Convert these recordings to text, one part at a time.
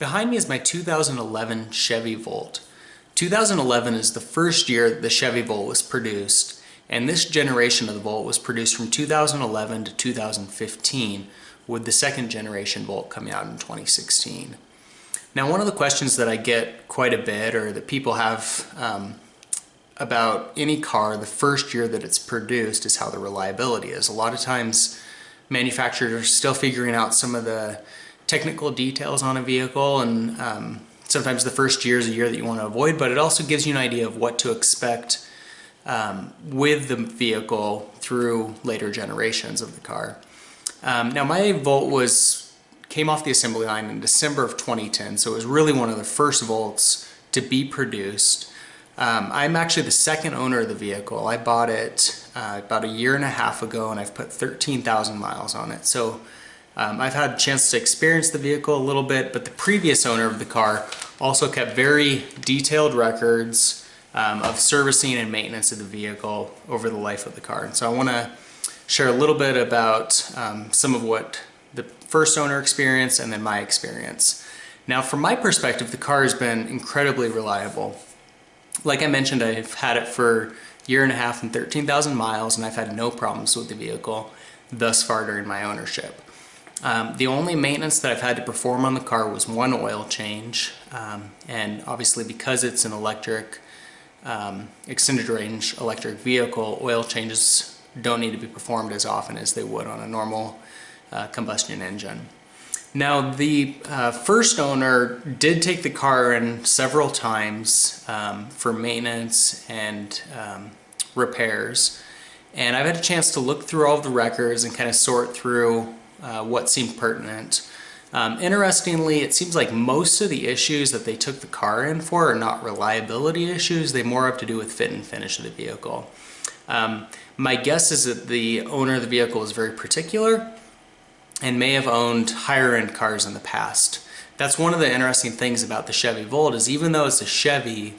Behind me is my 2011 Chevy Volt. 2011 is the first year that the Chevy Volt was produced, and this generation of the Volt was produced from 2011 to 2015, with the second generation Volt coming out in 2016. Now, one of the questions that I get quite a bit, or that people have about any car the first year that it's produced, is how the reliability is. A lot of times manufacturers are still figuring out some of the technical details on a vehicle, and sometimes the first year is a year that you want to avoid, but it also gives you an idea of what to expect with the vehicle through later generations of the car. Now, my Volt came off the assembly line in December of 2010, so it was really one of the first Volts to be produced. I'm actually the second owner of the vehicle. I bought it about a year and a half ago, and I've put 13,000 miles on it. So I've had a chance to experience the vehicle a little bit, but the previous owner of the car also kept very detailed records of servicing and maintenance of the vehicle over the life of the car. And so I want to share a little bit about some of what the first owner experienced and then my experience. Now, from my perspective, the car has been incredibly reliable. Like I mentioned, I've had it for a year and a half and 13,000 miles, and I've had no problems with the vehicle thus far during my ownership. The only maintenance that I've had to perform on the car was one oil change, and obviously because it's an electric, extended range electric vehicle, oil changes don't need to be performed as often as they would on a normal combustion engine. Now, the first owner did take the car in several times for maintenance and repairs, and I've had a chance to look through all of the records and kind of sort through what seemed pertinent. Interestingly, it seems like most of the issues that they took the car in for are not reliability issues. They more have to do with fit and finish of the vehicle. My guess is that the owner of the vehicle is very particular and may have owned higher end cars in the past. That's one of the interesting things about the Chevy Volt, is even though it's a Chevy,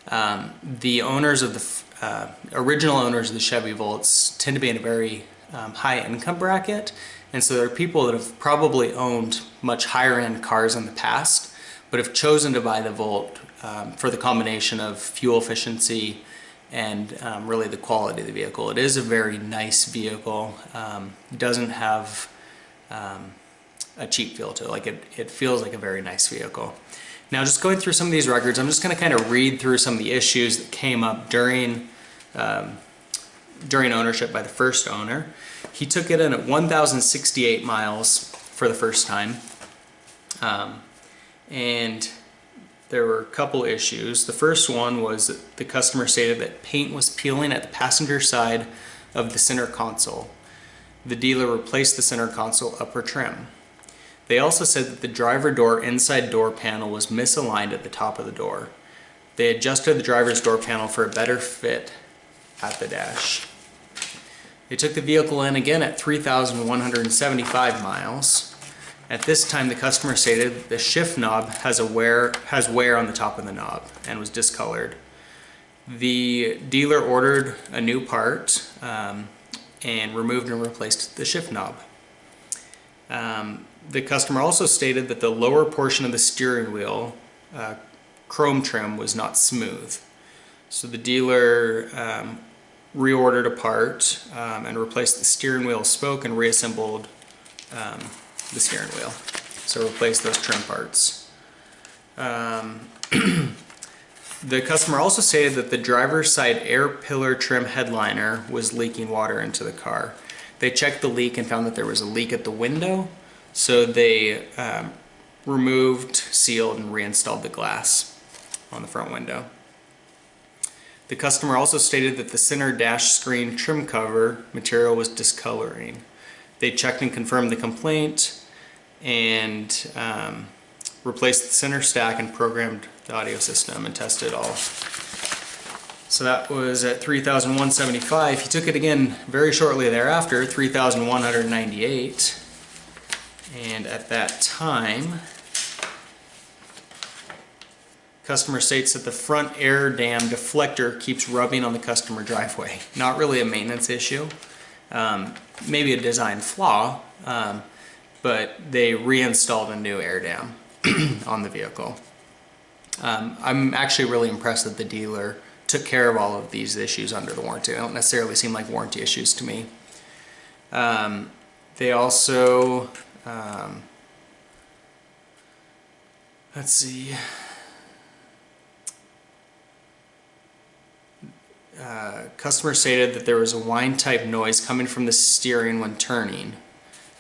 the owners of the original owners of the Chevy Volts tend to be in a very high income bracket, and so there are people that have probably owned much higher end cars in the past but have chosen to buy the Volt for the combination of fuel efficiency and really the quality of the vehicle. It is a very nice vehicle. It doesn't have a cheap feel to it. Like it feels like a very nice vehicle. Now, just going through some of these records, I'm just going to kind of read through some of the issues that came up during ownership by the first owner. He took it in at 1,068 miles for the first time, and there were a couple issues. The first one was that the customer stated that paint was peeling at the passenger side of the center console. The dealer replaced the center console upper trim. They also said that the driver door inside door panel was misaligned at the top of the door. They adjusted the driver's door panel for a better fit at the dash. They took the vehicle in again at 3,175 miles. At this time, the customer stated that the shift knob has wear on the top of the knob and was discolored. The dealer ordered a new part and removed and replaced the shift knob. The customer also stated that the lower portion of the steering wheel chrome trim was not smooth. So the dealer reordered a part and replaced the steering wheel spoke and reassembled the steering wheel. So replaced those trim parts. The customer also stated that the driver's side air pillar trim headliner was leaking water into the car. They checked the leak and found that there was a leak at the window, so they removed, sealed, and reinstalled the glass on the front window. The customer also stated that the center dash screen trim cover material was discoloring. They checked and confirmed the complaint and replaced the center stack and programmed the audio system and tested all. So that was at 3,175. He took it again very shortly thereafter, 3,198. And at that time, customer states that the front air dam deflector keeps rubbing on the customer driveway. Not really a maintenance issue, maybe a design flaw, but they reinstalled a new air dam. on the vehicle. I'm actually really impressed that the dealer took care of all of these issues under the warranty. They don't necessarily seem like warranty issues to me. They also, let's see, customer stated that there was a whine type noise coming from the steering when turning.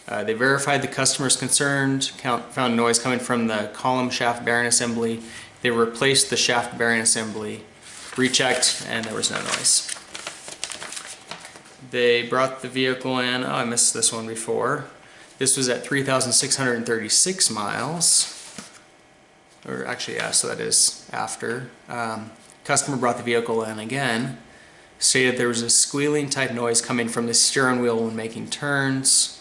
They verified the customer's concerned, found noise coming from the column shaft bearing assembly. They replaced the shaft bearing assembly, rechecked, and there was no noise. They brought the vehicle in, oh, I missed this one before. This was at 3,636 miles. Or actually, yeah, so that is after. Customer brought the vehicle in again, stated there was a squealing type noise coming from the steering wheel when making turns.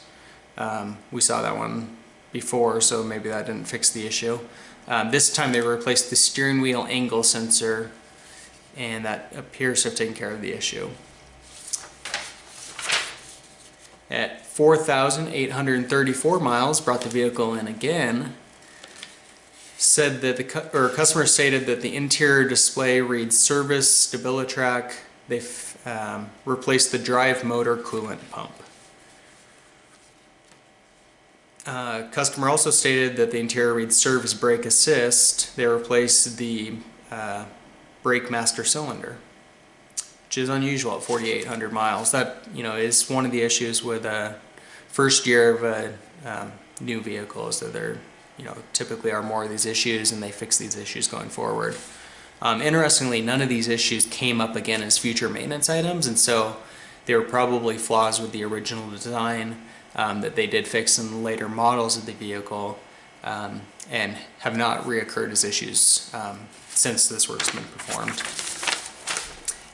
We saw that one before, so maybe that didn't fix the issue. This time they replaced the steering wheel angle sensor, and that appears to have taken care of the issue. At 4,834 miles, brought the vehicle in again. Said that the customer stated that the interior display reads service StabiliTrak. They've replaced the drive motor coolant pump. Customer also stated that the interior reads service brake assist. They replaced the brake master cylinder, which is unusual at 4,800 miles. That, you know, is one of the issues with a first year of a new vehicle, is that there, you know, typically are more of these issues, and they fix these issues going forward. Interestingly, none of these issues came up again as future maintenance items, and so they were probably flaws with the original design that they did fix in later models of the vehicle, and have not reoccurred as issues since this work's been performed.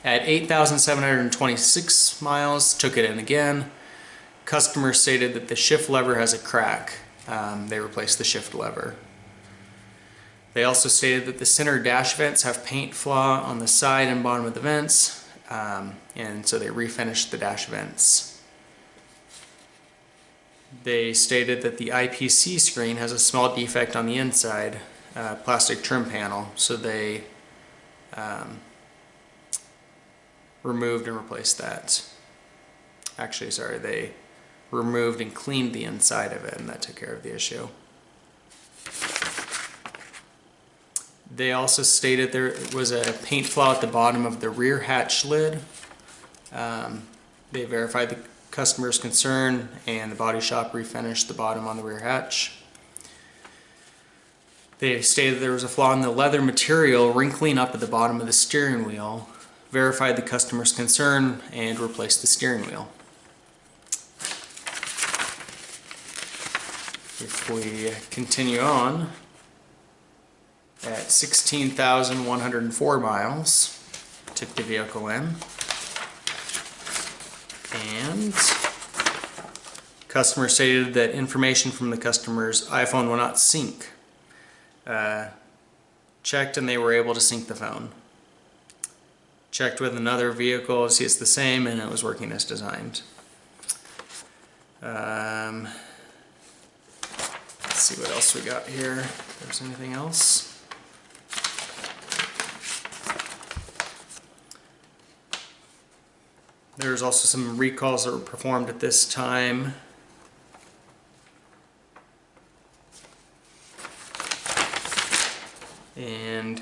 At 8,726 miles, took it in again. Customer stated that the shift lever has a crack. They replaced the shift lever. They also stated that the center dash vents have paint flaw on the side and bottom of the vents, and so they refinished the dash vents. They stated that the IPC screen has a small defect on the inside, plastic trim panel, so they removed and replaced that. Actually, sorry, they removed and cleaned the inside of it, and that took care of the issue. They also stated there was a paint flaw at the bottom of the rear hatch lid. They verified the customer's concern, and the body shop refinished the bottom on the rear hatch. They stated there was a flaw in the leather material wrinkling up at the bottom of the steering wheel. Verified the customer's concern and replaced the steering wheel. If we continue on, at 16,104 miles, took the vehicle in, and customer stated that information from the customer's iPhone will not sync. Checked, and they were able to sync the phone. Checked with another vehicle to see it's the same, and it was working as designed. Let's see what else we got here. If there's anything else. There's also some recalls that were performed at this time. And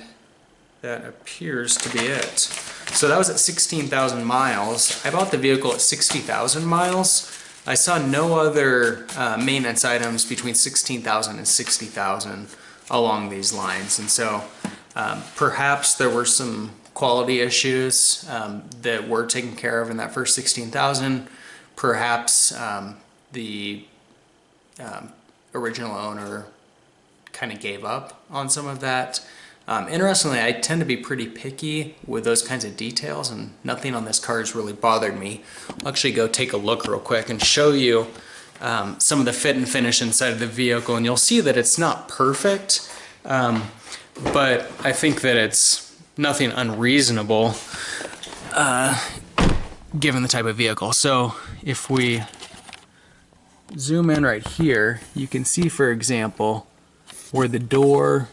that appears to be it. So that was at 16,000 miles. I bought the vehicle at 60,000 miles. I saw no other maintenance items between 16,000 and 60,000 along these lines. And so perhaps there were some quality issues that were taken care of in that first 16,000. Perhaps the original owner kind of gave up on some of that. Interestingly, I tend to be pretty picky with those kinds of details, and nothing on this car has really bothered me. I'll actually go take a look real quick and show you some of the fit and finish inside of the vehicle, and you'll see that it's not perfect, but I think that it's nothing unreasonable given the type of vehicle. So if we zoom in right here, you can see, for example, where the door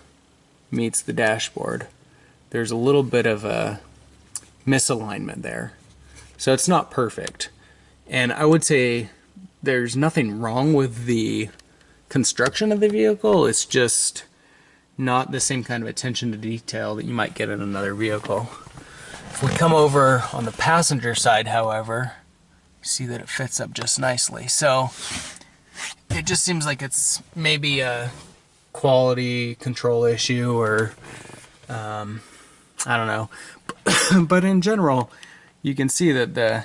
meets the dashboard, there's a little bit of a misalignment there. So it's not perfect. And I would say there's nothing wrong with the construction of the vehicle. It's just not the same kind of attention to detail that you might get in another vehicle. If we come over on the passenger side, however, you see that it fits up just nicely. So it just seems like it's maybe a quality control issue, or I don't know. But in general, you can see that the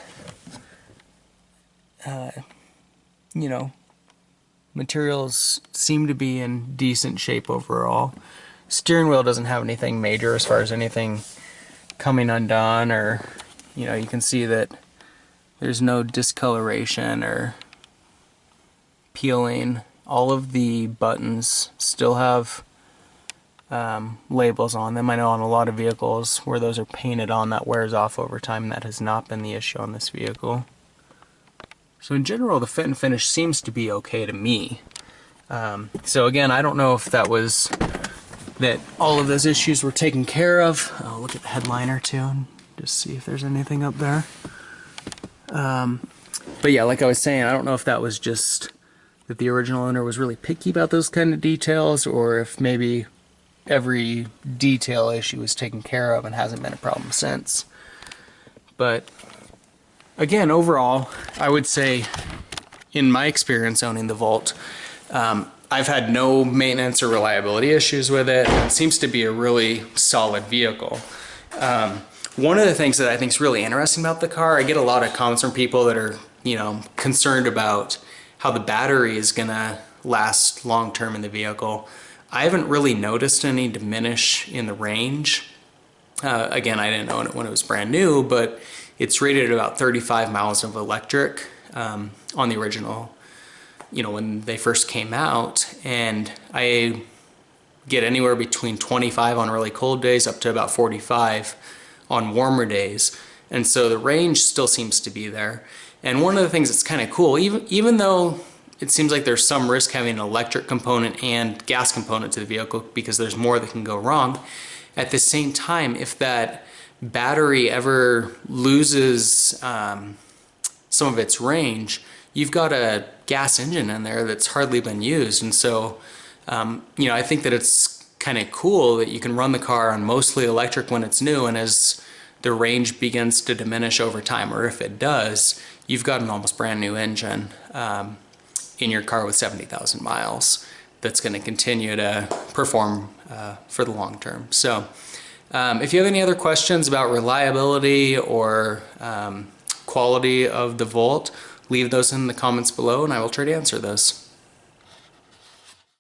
materials seem to be in decent shape overall. Steering wheel doesn't have anything major as far as anything coming undone, or you can see that there's no discoloration or peeling. All of the buttons still have labels on them. I know on a lot of vehicles where those are painted on, that wears off over time. That has not been the issue on this vehicle. So in general, the fit and finish seems to be okay to me. So again, I don't know if that was that all of those issues were taken care of. I'll look at the headliner too and just see if there's anything up there. But yeah, like I was saying, I don't know if that was just that the original owner was really picky about those kind of details, or if maybe every detail issue was taken care of and hasn't been a problem since. But again, overall, I would say, in my experience owning the Volt, I've had no maintenance or reliability issues with it. It seems to be a really solid vehicle. One of the things that I think is really interesting about the car, I get a lot of comments from people that are, concerned about how the battery is gonna last long term in the vehicle. I haven't really noticed any diminish in the range. Again, I didn't own it when it was brand new, but it's rated at about 35 miles of electric on the original, when they first came out. And I get anywhere between 25 on really cold days up to about 45 on warmer days. And so the range still seems to be there. And one of the things that's kind of cool, even though it seems like there's some risk having an electric component and gas component to the vehicle because there's more that can go wrong, at the same time, if that battery ever loses some of its range, you've got a gas engine in there that's hardly been used. And so, I think that it's kind of cool that you can run the car on mostly electric when it's new, and as the range begins to diminish over time, or if it does, you've got an almost brand new engine in your car with 70,000 miles that's going to continue to perform for the long term. So if you have any other questions about reliability or quality of the Volt, leave those in the comments below and I will try to answer those.